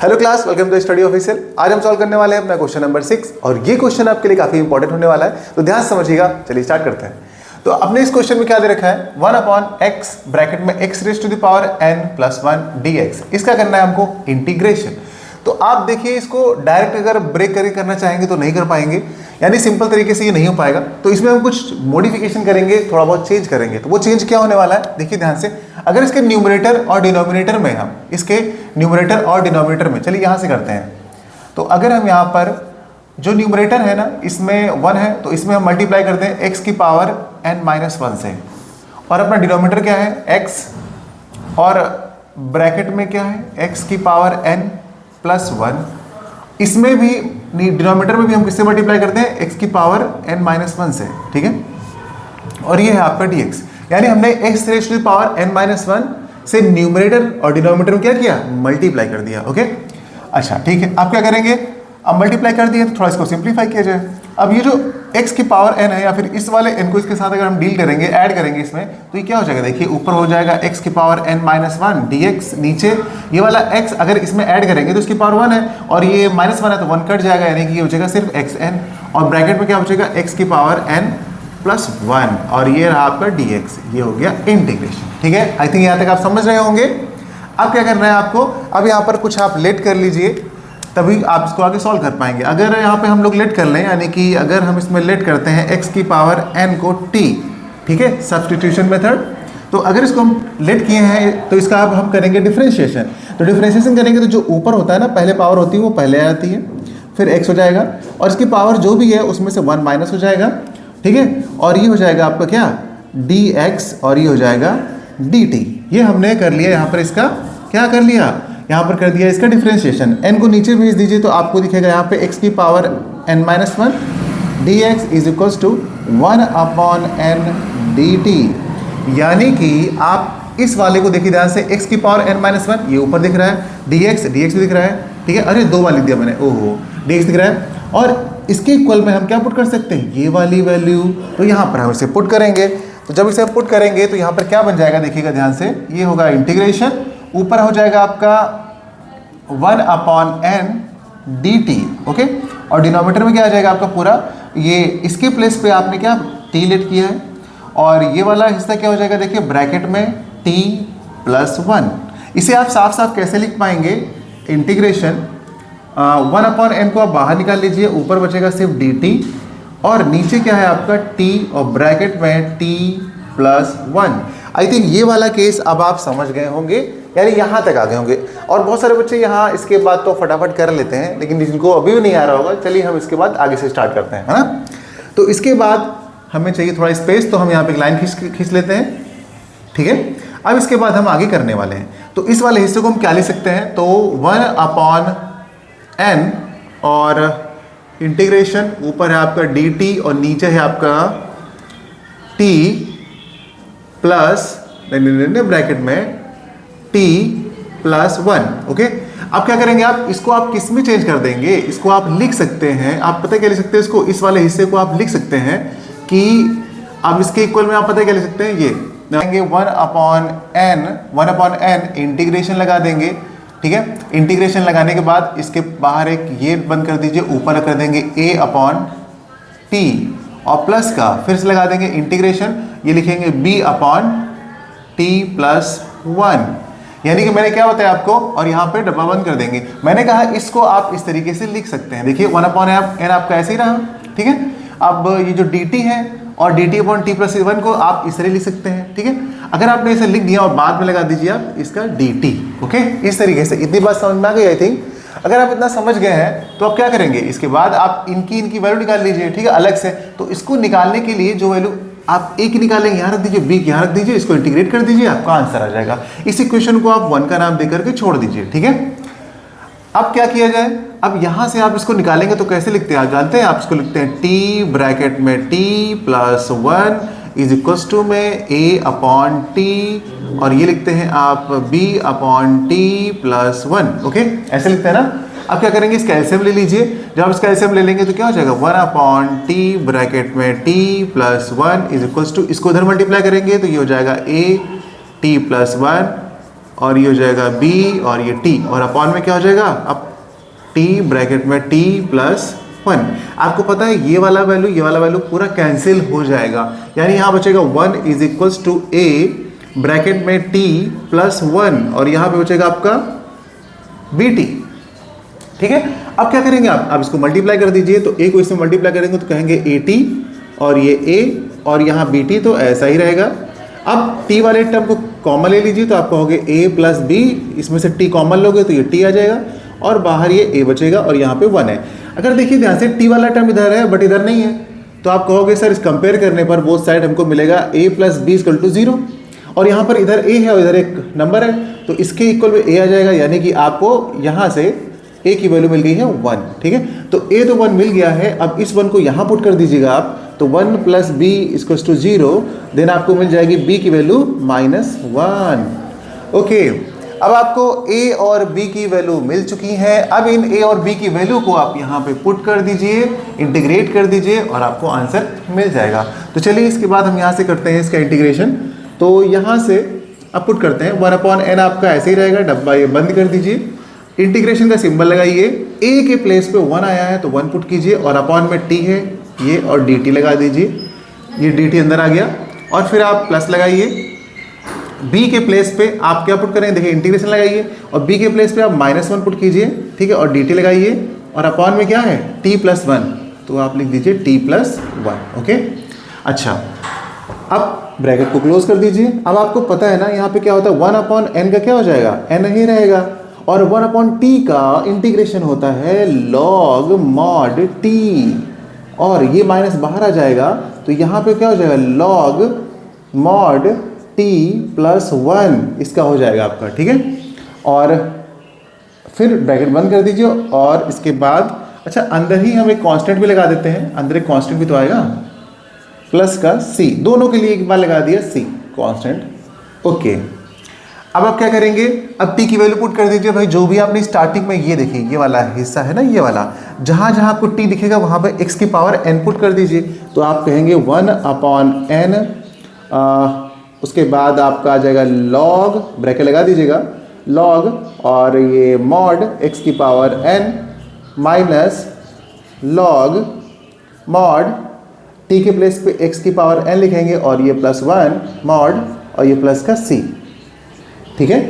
Hello class, welcome to study official. आज हम solve करने वाले हैं अपना क्वेश्चन नंबर 6 और ये क्वेश्चन आपके लिए काफी इंपॉर्टेंट होने वाला है, तो ध्यान से समझिएगा। चलिए स्टार्ट करते हैं। तो अपने इस क्वेश्चन में क्या दे रखा है, 1/x ब्रैकेट में x raise to the power n + 1 dx। इसका करना है हमको इंटीग्रेशन। तो आप देखिए, इसको डायरेक्ट अगर ब्रेक करके करना चाहेंगे तो नहीं कर पाएंगे, यानी सिंपल तरीके से ये नहीं हो पाएगा। तो इसमें हम कुछ मॉडिफिकेशन करेंगे, थोड़ा बहुत चेंज करेंगे। तो वो चेंज क्या होने वाला है, देखिए ध्यान से। अगर इसके न्यूमरेटर और डिनोमिनेटर में हम इसके न्यूमरेटर और डिनोमिनेटर में, चलिए यहाँ से करते हैं। तो अगर हम यहाँ पर जो न्यूमरेटर है ना, इसमें 1 है, तो इसमें हम मल्टीप्लाई करते हैं x की पावर n-1 से। और अपना डिनोमिनेटर क्या है, x, और ब्रैकेट में क्या है, x की पावर n+1। इसमें भी डिनोमिनेटर में भी हम किससे मल्टीप्लाई करते हैं, x की पावर n-1 से, ठीक है। और ये है आपका dx, यानी हमने x raise to the power n-1 से न्यूमरेटर और डिनोमिनेटर में क्या किया, मल्टीप्लाई कर दिया। ओके, अच्छा ठीक है। आप क्या करेंगे, अब मल्टीप्लाई कर दिया तो थोड़ा इसको सिंप्लीफाई किया जाए। अब ये जो x की पावर n है, या फिर इस वाले n को इसके साथ अगर हम डील करेंगे, ऐड करेंगे इसमें, तो ये क्या हो जाएगा, देखिए ऊपर हो जाएगा x की पावर n-1 dx, नीचे ये वाला x अगर इसमें ऐड करेंगे तो इसकी पावर 1 है, और ये -1 है तो 1 कट जाएगा, यानी कि ये हो जाएगा सिर्फ xn, और ब्रैकेट में क्या हो जाएगा, x की पावर n+1, और ये रहा आपका dx। ये हो गया इंटीग्रेशन, ठीक है। आई थिंक यहाँ तक आप समझ रहे होंगे। अब क्या करना है आपको, अब यहाँ पर कुछ आप लेट कर लीजिए, तभी आप इसको आगे सॉल्व कर पाएंगे। अगर यहाँ पे हम लोग लेट कर लें, यानी कि अगर हम इसमें लेट करते हैं x की पावर n को t, ठीक है, सब्स्टिट्यूशन मेथड। तो अगर इसको हम लेट किए हैं तो इसका अब हम करेंगे डिफरेंशिएशन। तो डिफरेंशिएशन करेंगे तो जो ऊपर होता है ना, पहले पावर होती है वो पहले आती है, फिर x हो जाएगा, और इसकी पावर जो भी है उसमें से 1 माइनस हो जाएगा, ठीक है। और ये हो जाएगा आपका क्या, dx, और ये हो जाएगा dt। ये हमने कर लिया, यहाँ पर इसका क्या कर लिया, यहाँ पर कर दिया इसका डिफरेंशिएशन। n को नीचे भेज दीजिए तो आपको दिखेगा यहाँ पे x की power n-1 dx is equals to 1/n dt। यानी कि आप इस वाले को देखिए ध्यान से, x की पावर n-1 ये ऊपर दिख रहा है, dx भी दिख रहा है, ठीक है। अरे 2 वाली दिया मैंने, ओहो, dx दिख रहा है, और इसके इक्वल में हम क्या पुट कर सकते हैं, ये वाली वैल्यू। तो यहाँ पर हम इसे पुट करेंगे। तो जब इसे पुट करेंगे तो यहाँ पर क्या बन जाएगा, देखिएगा ध्यान से, ये होगा इंटीग्रेशन, ऊपर हो जाएगा आपका 1/n dt, ओके। और डिनोमिनेटर में क्या आ जाएगा आपका पूरा, ये इसके प्लेस पे आपने क्या t लेट किया है, और ये वाला हिस्सा क्या हो जाएगा, देखिए ब्रैकेट में t+1। इसे आप साफ साफ कैसे लिख पाएंगे, इंटीग्रेशन 1/n को आप बाहर निकाल लीजिए, ऊपर बचेगा सिर्फ dt, और नीचे क्या है आपका t, और ब्रैकेट में t+1। आई थिंक ये वाला केस अब आप समझ गए होंगे, यानी यहाँ तक आ गए होंगे। और बहुत सारे बच्चे यहाँ इसके बाद तो फटाफट कर लेते हैं, लेकिन जिनको अभी भी नहीं आ रहा होगा, चलिए हम इसके बाद आगे से स्टार्ट करते हैं, है ना। तो इसके बाद हमें चाहिए थोड़ा स्पेस, तो हम यहाँ पे एक लाइन खींच लेते हैं, ठीक है। अब इसके बाद हम आगे करने वाले हैं। तो इस वाले हिस्से को हम क्या लिख सकते हैं, तो 1/n, और इंटीग्रेशन ऊपर है आपका dt, और नीचे है आपका t प्लस ब्रैकेट में t+1, ओके। अब क्या करेंगे, आप इसको आप किस में चेंज कर देंगे, इसको आप लिख सकते हैं, आप पता क्या लिख सकते हैं, इसको, इस वाले हिस्से को आप लिख सकते हैं कि अब इसके इक्वल में आप पता क्या लिख सकते हैं, ये देंगे 1/n इंटीग्रेशन लगा देंगे, ठीक है। इंटीग्रेशन लगाने के बाद इसके बाहर एक ये बंद कर दीजिए, ऊपर कर देंगे a/t, और प्लस का फिर से लगा देंगे इंटीग्रेशन, ये लिखेंगे b/t+1। यानी कि मैंने क्या बताया आपको, और यहाँ पे डब्बा बंद कर देंगे। मैंने कहा इसको आप इस तरीके से लिख सकते हैं, देखिए 1/n आपका ऐसे ही रहा, ठीक है। अब ये जो dt है और dt/t+1 को आप इस तरह लिख सकते हैं, ठीक है। अगर आपने इसे लिख दिया और बाद में लगा दीजिए आप इसका dt, ओके। इस तरीके से इतनी बात समझ में आ गई आई थिंक। अगर आप इतना समझ गए हैं तो आप क्या करेंगे, इसके बाद आप इनकी वैल्यू निकाल लीजिए, ठीक है, अलग से। तो इसको निकालने के लिए जो वैल्यू आप a की निकालेंगे, यहाँ रख दीजिए, b की यहाँ रख दीजिए, इसको इंटीग्रेट कर दीजिए, आपका आंसर आ जाएगा। इस इक्वेशन को आप 1 का नाम देकर के छोड़ दीजिए, ठीक है। अब क्या किया जाए, अब यहाँ से आप इसको निकालेंगे तो कैसे लिखते हैं, आप जानते हैं, आप इसको लिखते हैं t ब्रैकेट में t+1 इज इक्वल्स टू में a/t, और ये लिखते हैं आप b/t+1, ओके, ऐसे लिखते हैं ना। अब क्या करेंगे, इसका एलसीएम ले लीजिए। जब आप इसका एलसीएम ले लेंगे तो क्या हो जाएगा, 1/t ब्रैकेट में t+1 इज इक्वल्स टू, इसको उधर मल्टीप्लाई करेंगे तो ये हो जाएगा a t+1 और ये हो जाएगा b और ये t, और अपॉन में क्या हो जाएगा अब t ब्रैकेट में t प्लस 1। आपको पता है ये वाला वैल्यू पूरा कैंसिल हो जाएगा, यानी यहाँ बचेगा 1 is equals to a bracket में t प्लस 1 और यहाँ पे बचेगा आपका bt। ठीक है, अब क्या करेंगे आप इसको मल्टीप्लाई कर दीजिए, तो a को इसमें मल्टीप्लाई करेंगे तो कहेंगे at और ये a और यहाँ bt, तो ऐसा ही रहेगा। अब t वाले टर्म को कॉमन ले लीजिए, तो आप कहोगे a प्लस b, इसमें से t कॉमन लोगे तो ये t आ जाएगा और बाहर ये a बचेगा और यहाँ पे 1 है। अगर देखिए ध्यान से t वाला टर्म इधर है बट इधर नहीं है, तो आप कहोगे सर इस कंपेयर करने पर बोथ साइड हमको मिलेगा a plus B equal to 0, और यहाँ पर इधर a है और इधर एक नंबर है, तो इसके इक्वल में a आ जाएगा, यानी कि आपको यहाँ से a की वैल्यू मिल गई है 1। ठीक है, तो a तो 1 मिल गया है। अब इस 1 को यहाँ पुट कर दीजिएगा आप, तो 1 plus B equals to 0, then आपको मिल जाएगी b की वैल्यू -1। ओके, अब आपको a और b की वैल्यू मिल चुकी है। अब इन a और b की वैल्यू को आप यहाँ पे पुट कर दीजिए, इंटीग्रेट कर दीजिए और आपको आंसर मिल जाएगा। तो चलिए इसके बाद हम यहाँ से करते हैं इसका इंटीग्रेशन। तो यहाँ से अब पुट करते हैं 1/n, आपका ऐसे ही रहेगा, डब्बा ये बंद कर दीजिए, इंटीग्रेशन का सिंबल लगाइए, a के प्लेस पे 1 आया है तो 1 पुट कीजिए और अपॉन में t है ये और dt लगा दीजिए, ये dt अंदर आ गया, और फिर आप प्लस लगाइए। b के प्लेस पे आप क्या पुट करें, देखिए इंटीग्रेशन लगाइए और b के प्लेस पे आप -1 पुट कीजिए, ठीक है, और dt लगाइए और अपॉन में क्या है t प्लस 1, तो आप लिख दीजिए t प्लस 1। ओके, अच्छा, अब ब्रैकेट को क्लोज कर दीजिए। अब आपको पता है ना यहाँ पे क्या होता है, 1/n का क्या हो जाएगा, n ही रहेगा, और 1/t का इंटीग्रेशन होता है log mod t, और ये माइनस बाहर आ जाएगा, तो यहाँ पे क्या हो जाएगा log mod t प्लस 1 इसका हो जाएगा आपका। ठीक है, और फिर ब्रैकेट बंद कर दीजिए और इसके बाद अच्छा अंदर ही हम एक कांस्टेंट भी लगा देते हैं, अंदर एक कांस्टेंट भी तो आएगा प्लस का c, दोनों के लिए एक बार लगा दिया c कांस्टेंट। ओके, अब आप क्या करेंगे, अब t की वैल्यू पुट कर दीजिए भाई, जो भी आपने स्टार्टिंग में ये देखिए ये वाला हिस्सा है ना, ये वाला जहाँ जहाँ आपको t दिखेगा वहाँ पे x की पावर n पुट कर दीजिए, तो आप कहेंगे 1/n, उसके बाद आपका आ जाएगा log, ब्रैकेट लगा दीजिएगा, log और ये mod x की power n minus log mod t के प्लेस पे x की पावर n लिखेंगे और ये +1 mod और ये प्लस का c। ठीक है,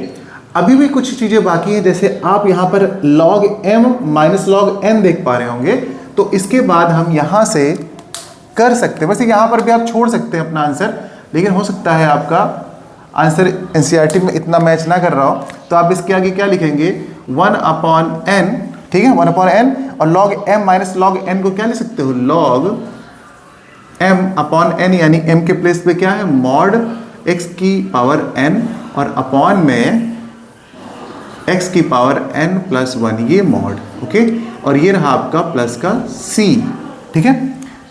अभी भी कुछ चीज़ें बाकी हैं, जैसे आप यहाँ पर log m minus log n देख पा रहे होंगे, तो इसके बाद हम यहाँ से कर सकते हैं, वैसे यहाँ पर भी आप छोड़ सकते हैं अपना आंसर, लेकिन हो सकता है आपका आंसर एनसीईआरटी में इतना मैच ना कर रहा हो, तो आप इसके आगे क्या लिखेंगे 1/n। ठीक है, 1/n, और log m minus log n को क्या लिख सकते हो, log m/n, यानी m के प्लेस पे क्या है mod x की पावर n और अपॉन में x की पावर n प्लस 1, ये mod। ओके, और ये रहा आपका प्लस का c। ठीक है,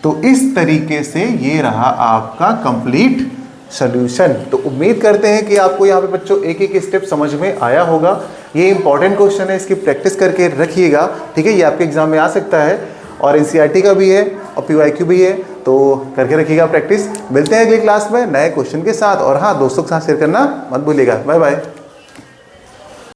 तो इस तरीके से ये रहा आपका कंप्लीट सॉल्यूशन। तो उम्मीद करते हैं कि आपको यहाँ पे बच्चों एक एक स्टेप समझ में आया होगा। ये इंपॉर्टेंट क्वेश्चन है, इसकी प्रैक्टिस करके रखिएगा। ठीक है, ये आपके एग्जाम में आ सकता है और एनसीईआरटी का भी है और पीवाईक्यू भी है, तो करके रखिएगा प्रैक्टिस। मिलते हैं अगली क्लास में नए क्वेश्चन के साथ, और हाँ दोस्तों के साथ शेयर करना मत भूलिएगा। Bye bye.